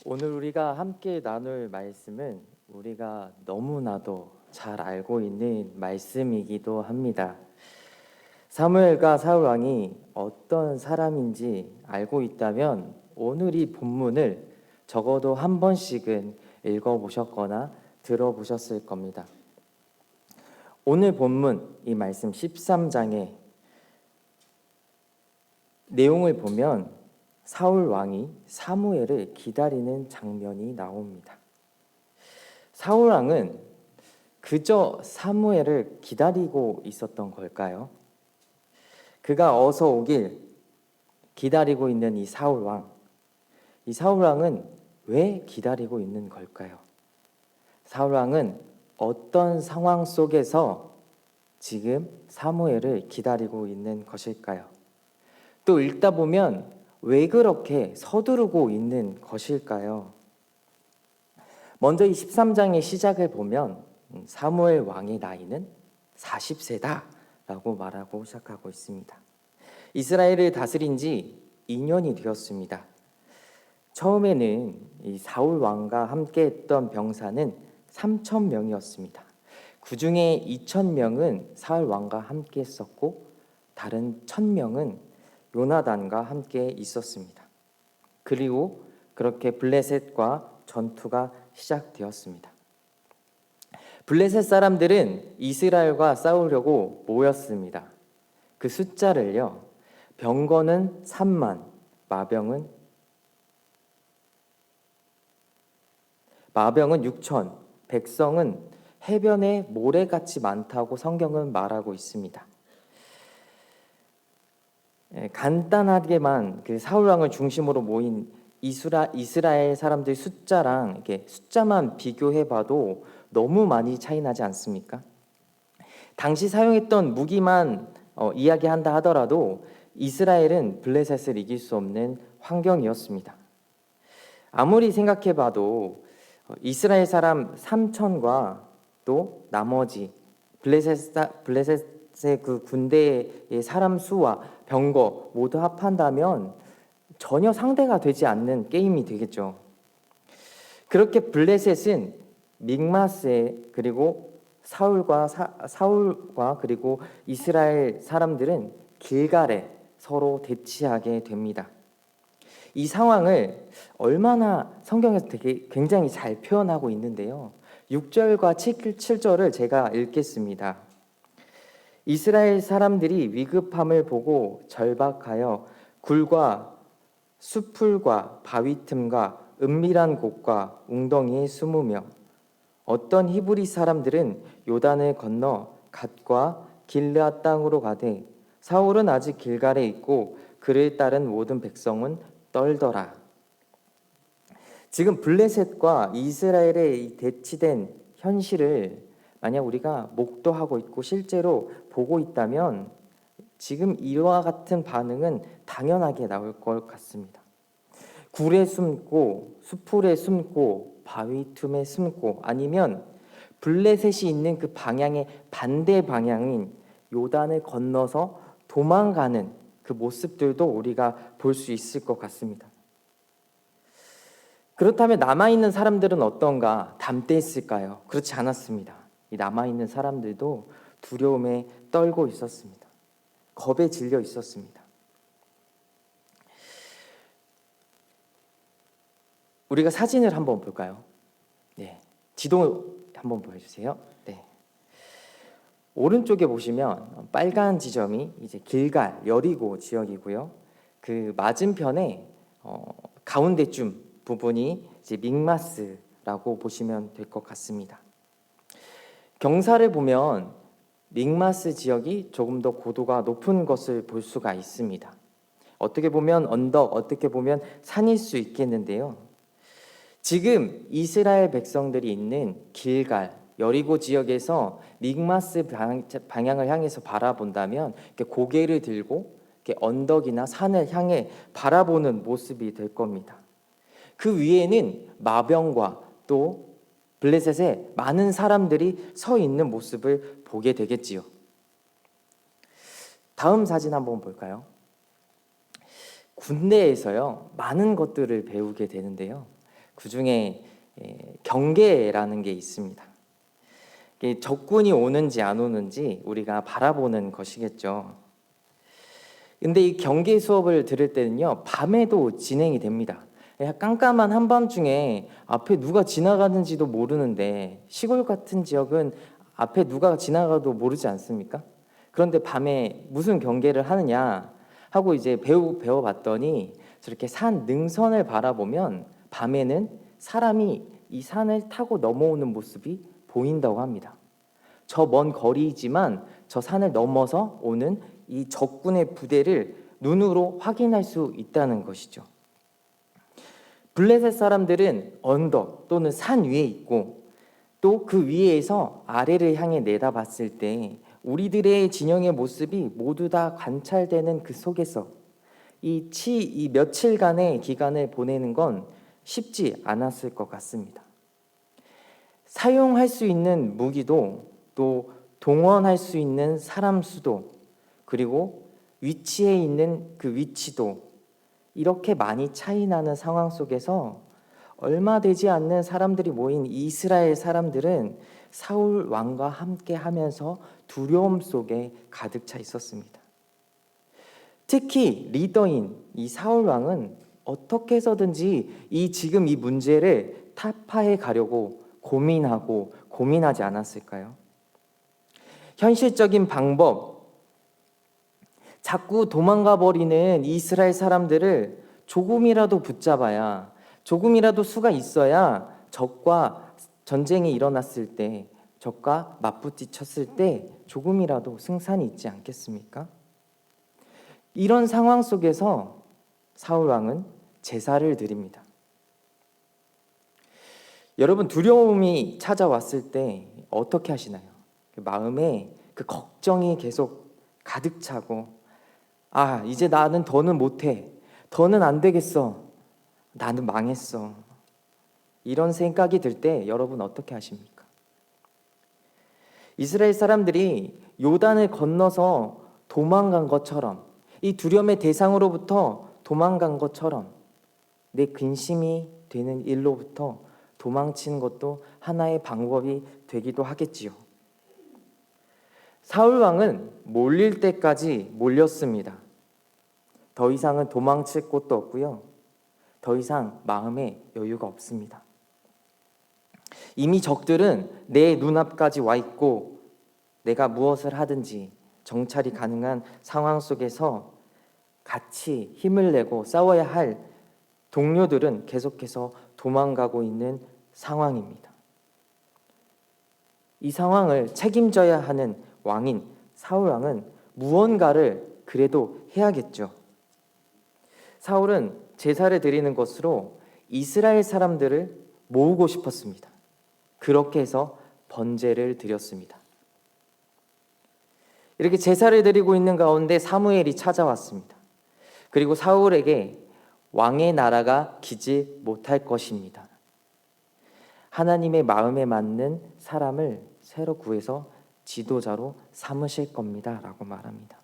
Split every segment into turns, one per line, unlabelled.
오늘 우리가 함께 나눌 말씀은 우리가 너무나도 잘 알고 있는 말씀이기도 합니다. 사무엘과 사울 왕이 어떤 사람인지 알고 있다면 오늘 이 본문을 적어도 한 번씩은 읽어보셨거나 들어보셨을 겁니다. 오늘 본문 이 말씀 13장의 내용을 보면 사울 왕이 사무엘을 기다리는 장면이 나옵니다. 사울 왕은 그저 사무엘을 기다리고 있었던 걸까요? 그가 어서 오길 기다리고 있는 이 사울 왕. 이 사울 왕은 왜 기다리고 있는 걸까요? 사울 왕은 어떤 상황 속에서 지금 사무엘을 기다리고 있는 것일까요? 또 읽다 보면 왜 그렇게 서두르고 있는 것일까요? 먼저 이 13장의 시작을 보면 사무엘 왕의 나이는 40세다 라고 말하고 시작하고 있습니다. 이스라엘을 다스린 지 2년이 되었습니다. 처음에는 이 사울 왕과 함께 했던 병사는 3,000명이었습니다. 그 중에 2,000명은 사울 왕과 함께 했었고 다른 1,000명은 요나단과 함께 있었습니다. 그리고 그렇게 블레셋과 전투가 시작되었습니다. 블레셋 사람들은 이스라엘과 싸우려고 모였습니다. 그 숫자를요, 병거는 3만, 마병은 6천, 백성은 해변에 모래같이 많다고 성경은 말하고 있습니다. 간단하게만 그 사울 왕을 중심으로 모인 이스라엘 사람들 숫자랑 이렇게 숫자만 비교해봐도 너무 많이 차이 나지 않습니까? 당시 사용했던 무기만 이야기한다 하더라도 이스라엘은 블레셋을 이길 수 없는 환경이었습니다. 아무리 생각해봐도 이스라엘 사람 3천과 또 나머지 블레셋의 그 군대의 사람 수와 병거 모두 합한다면 전혀 상대가 되지 않는 게임이 되겠죠. 그렇게 블레셋은 믹마스에 그리고 사울과 그리고 이스라엘 사람들은 길갈에 서로 대치하게 됩니다. 이 상황을 얼마나 성경에서 굉장히 잘 표현하고 있는데요. 6절과 7절을 제가 읽겠습니다. 이스라엘 사람들이 위급함을 보고 절박하여 굴과 수풀과 바위 틈과 은밀한 곳과 웅덩이에 숨으며 어떤 히브리 사람들은 요단을 건너 갓과 길르앗 땅으로 가되 사울은 아직 길갈에 있고 그를 따른 모든 백성은 떨더라. 지금 블레셋과 이스라엘의 대치된 현실을 만약 우리가 목도하고 있고 실제로 보고 있다면 지금 이와 같은 반응은 당연하게 나올 것 같습니다. 굴에 숨고 수풀에 숨고 바위 틈에 숨고 아니면 블레셋이 있는 그 방향의 반대 방향인 요단을 건너서 도망가는 그 모습들도 우리가 볼 수 있을 것 같습니다. 그렇다면 남아있는 사람들은 어떤가? 담대했을까요? 그렇지 않았습니다. 이 남아있는 사람들도 두려움에 떨고 있었습니다. 겁에 질려 있었습니다. 우리가 사진을 한번 볼까요? 네, 지도 한번 보여주세요. 네. 오른쪽에 보시면 빨간 지점이 이제 길갈, 여리고 지역이고요. 그 맞은편에 가운데쯤 부분이 이제 믹마스라고 보시면 될 것 같습니다. 경사를 보면 믹마스 지역이 조금 더 고도가 높은 것을 볼 수가 있습니다. 어떻게 보면 언덕, 어떻게 보면 산일 수 있겠는데요. 지금 이스라엘 백성들이 있는 길갈, 여리고 지역에서 믹마스 방향을 향해서 바라본다면 이렇게 고개를 들고 이렇게 언덕이나 산을 향해 바라보는 모습이 될 겁니다. 그 위에는 마병과 또 블레셋에 많은 사람들이 서 있는 모습을 보게 되겠지요. 다음 사진 한번 볼까요? 군대에서요, 많은 것들을 배우게 되는데요. 그 중에 경계라는 게 있습니다. 이게 적군이 오는지 안 오는지 우리가 바라보는 것이겠죠. 근데 이 경계 수업을 들을 때는요, 밤에도 진행이 됩니다. 깜깜한 한밤중에 앞에 누가 지나가는지도 모르는데, 시골 같은 지역은 앞에 누가 지나가도 모르지 않습니까? 그런데 밤에 무슨 경계를 하느냐 하고 이제 배워봤더니, 저렇게 산 능선을 바라보면 밤에는 사람이 이 산을 타고 넘어오는 모습이 보인다고 합니다. 저 먼 거리이지만 저 산을 넘어서 오는 이 적군의 부대를 눈으로 확인할 수 있다는 것이죠. 블레셋 사람들은 언덕 또는 산 위에 있고, 또 그 위에서 아래를 향해 내다봤을 때 우리들의 진영의 모습이 모두 다 관찰되는 그 속에서 이 며칠간의 기간을 보내는 건 쉽지 않았을 것 같습니다. 사용할 수 있는 무기도, 또 동원할 수 있는 사람 수도, 그리고 위치에 있는 그 위치도 이렇게 많이 차이 나는 상황 속에서 얼마 되지 않는 사람들이 모인 이스라엘 사람들은 사울 왕과 함께 하면서 두려움 속에 가득 차 있었습니다. 특히 리더인 이 사울 왕은 어떻게 해서든지 지금 이 문제를 타파해 가려고 고민하지 않았을까요? 현실적인 방법, 자꾸 도망가 버리는 이스라엘 사람들을 조금이라도 붙잡아야, 조금이라도 수가 있어야 적과 전쟁이 일어났을 때, 적과 맞부딪혔을 때 조금이라도 승산이 있지 않겠습니까? 이런 상황 속에서 사울 왕은 제사를 드립니다. 여러분, 두려움이 찾아왔을 때 어떻게 하시나요? 마음에 그 걱정이 계속 가득 차고, 이제 나는 더는 못해, 더는 안 되겠어, 나는 망했어, 이런 생각이 들 때 여러분 어떻게 하십니까? 이스라엘 사람들이 요단을 건너서 도망간 것처럼, 이 두려움의 대상으로부터 도망간 것처럼 내 근심이 되는 일로부터 도망치는 것도 하나의 방법이 되기도 하겠지요. 사울 왕은 몰릴 때까지 몰렸습니다. 더 이상은 도망칠 곳도 없고요, 더 이상 마음에 여유가 없습니다. 이미 적들은 내 눈앞까지 와 있고, 내가 무엇을 하든지 정찰이 가능한 상황 속에서 같이 힘을 내고 싸워야 할 동료들은 계속해서 도망가고 있는 상황입니다. 이 상황을 책임져야 하는 왕인 사울 왕은 무언가를 그래도 해야겠죠. 사울은 제사를 드리는 것으로 이스라엘 사람들을 모으고 싶었습니다. 그렇게 해서 번제를 드렸습니다. 이렇게 제사를 드리고 있는 가운데 사무엘이 찾아왔습니다. 그리고 사울에게 왕의 나라가 기지 못할 것입니다. 하나님의 마음에 맞는 사람을 새로 구해서 지도자로 삼으실 겁니다 라고 말합니다.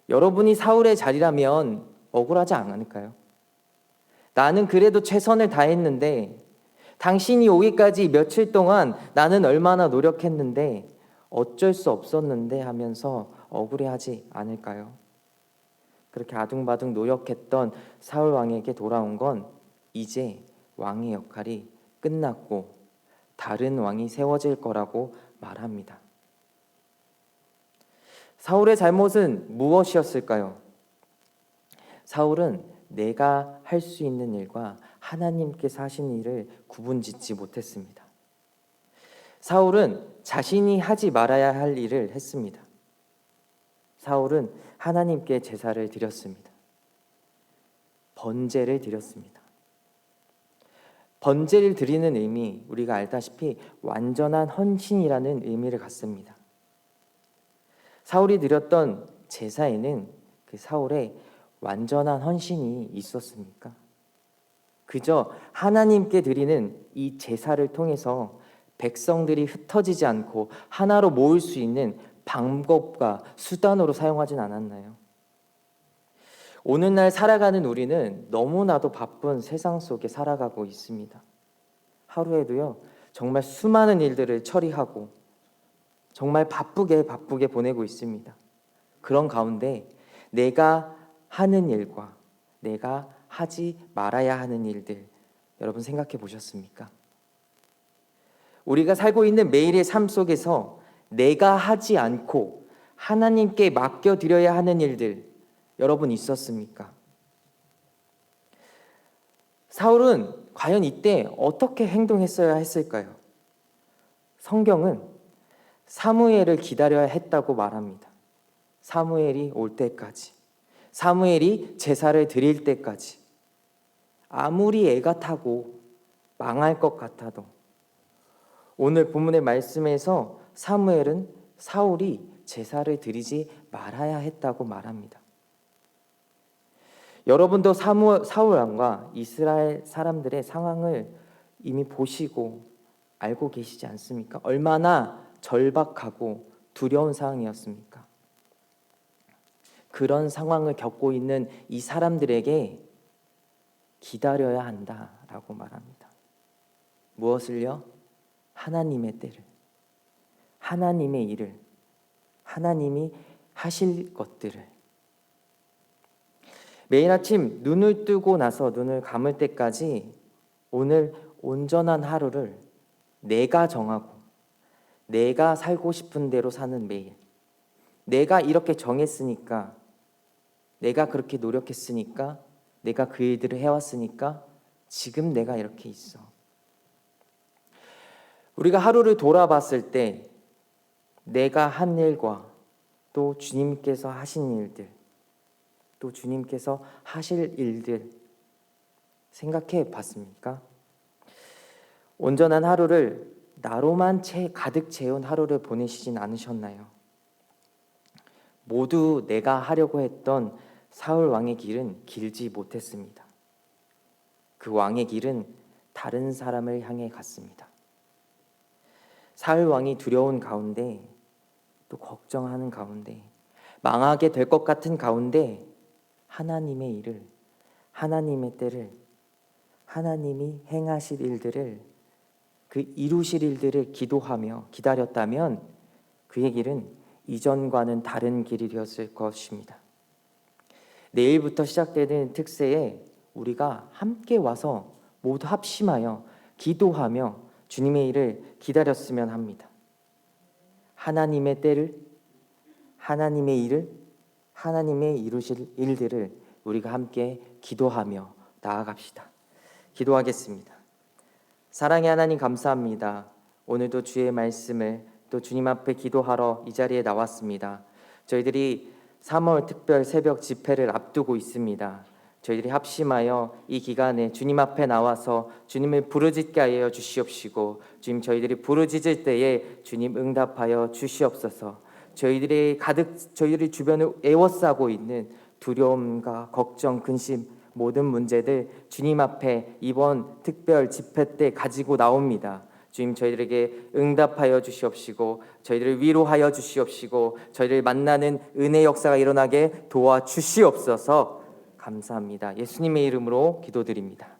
여러분이 사울의 자리라면 억울하지 않을까요? 나는 그래도 최선을 다했는데, 당신이 오기까지 며칠 동안 나는 얼마나 노력했는데 어쩔 수 없었는데 하면서 억울해하지 않을까요? 그렇게 아둥바둥 노력했던 사울 왕에게 돌아온 건 이제 왕의 역할이 끝났고 다른 왕이 세워질 거라고 말합니다. 사울의 잘못은 무엇이었을까요? 사울은 내가 할 수 있는 일과 하나님께서 하신 일을 구분짓지 못했습니다. 사울은 자신이 하지 말아야 할 일을 했습니다. 사울은 하나님께 제사를 드렸습니다. 번제를 드렸습니다. 번제를 드리는 의미, 우리가 알다시피 완전한 헌신이라는 의미를 갖습니다. 사울이 드렸던 제사에는 그 사울의 완전한 헌신이 있었습니까? 그저 하나님께 드리는 이 제사를 통해서 백성들이 흩어지지 않고 하나로 모일 수 있는 방법과 수단으로 사용하진 않았나요? 오늘날 살아가는 우리는 너무나도 바쁜 세상 속에 살아가고 있습니다. 하루에도요, 정말 수많은 일들을 처리하고 정말 바쁘게 보내고 있습니다. 그런 가운데 내가 하는 일과 내가 하지 말아야 하는 일들, 여러분 생각해 보셨습니까? 우리가 살고 있는 매일의 삶 속에서 내가 하지 않고 하나님께 맡겨드려야 하는 일들, 여러분 있었습니까? 사울은 과연 이때 어떻게 행동했어야 했을까요? 성경은 사무엘을 기다려야 했다고 말합니다. 사무엘이 올 때까지, 사무엘이 제사를 드릴 때까지, 아무리 애가 타고 망할 것 같아도 오늘 본문의 말씀에서 사무엘은 사울이 제사를 드리지 말아야 했다고 말합니다. 여러분도 사울 왕과 이스라엘 사람들의 상황을 이미 보시고 알고 계시지 않습니까? 얼마나 절박하고 두려운 상황이었습니까? 그런 상황을 겪고 있는 이 사람들에게 기다려야 한다라고 말합니다. 무엇을요? 하나님의 때를, 하나님의 일을, 하나님이 하실 것들을. 매일 아침 눈을 뜨고 나서 눈을 감을 때까지 오늘 온전한 하루를 내가 정하고 내가 살고 싶은 대로 사는 매일. 내가 이렇게 정했으니까, 내가 그렇게 노력했으니까, 내가 그 일들을 해왔으니까 지금 내가 이렇게 있어. 우리가 하루를 돌아봤을 때 내가 한 일과 또 주님께서 하신 일들, 또 주님께서 하실 일들 생각해 봤습니까? 온전한 하루를 나로만 가득 채운 하루를 보내시진 않으셨나요? 모두 내가 하려고 했던 사울 왕의 길은 길지 못했습니다. 그 왕의 길은 다른 사람을 향해 갔습니다. 사울 왕이 두려운 가운데, 또 걱정하는 가운데, 망하게 될 것 같은 가운데 하나님의 일을, 하나님의 때를, 하나님이 행하실 일들을, 그 이루실 일들을 기도하며 기다렸다면 그의 길은 이전과는 다른 길이 되었을 것입니다. 내일부터 시작되는 특세에 우리가 함께 와서 모두 합심하여 기도하며 주님의 일을 기다렸으면 합니다. 하나님의 때를, 하나님의 일을, 하나님의 이루실 일들을 우리가 함께 기도하며 나아갑시다. 기도하겠습니다. 사랑의 하나님, 감사합니다. 오늘도 주의 말씀을 또 주님 앞에 기도하러 이 자리에 나왔습니다. 저희들이 3월 특별 새벽 집회를 앞두고 있습니다. 저희들이 합심하여 이 기간에 주님 앞에 나와서 주님을 부르짖게 하여 주시옵시고, 주님, 저희들이 부르짖을 때에 주님 응답하여 주시옵소서. 저희들이 주변을 에워싸고 있는 두려움과 걱정, 근심, 모든 문제들 주님 앞에 이번 특별 집회 때 가지고 나옵니다. 주님, 저희들에게 응답하여 주시옵시고, 저희들을 위로하여 주시옵시고, 저희를 만나는 은혜 역사가 일어나게 도와주시옵소서. 감사합니다. 예수님의 이름으로 기도드립니다.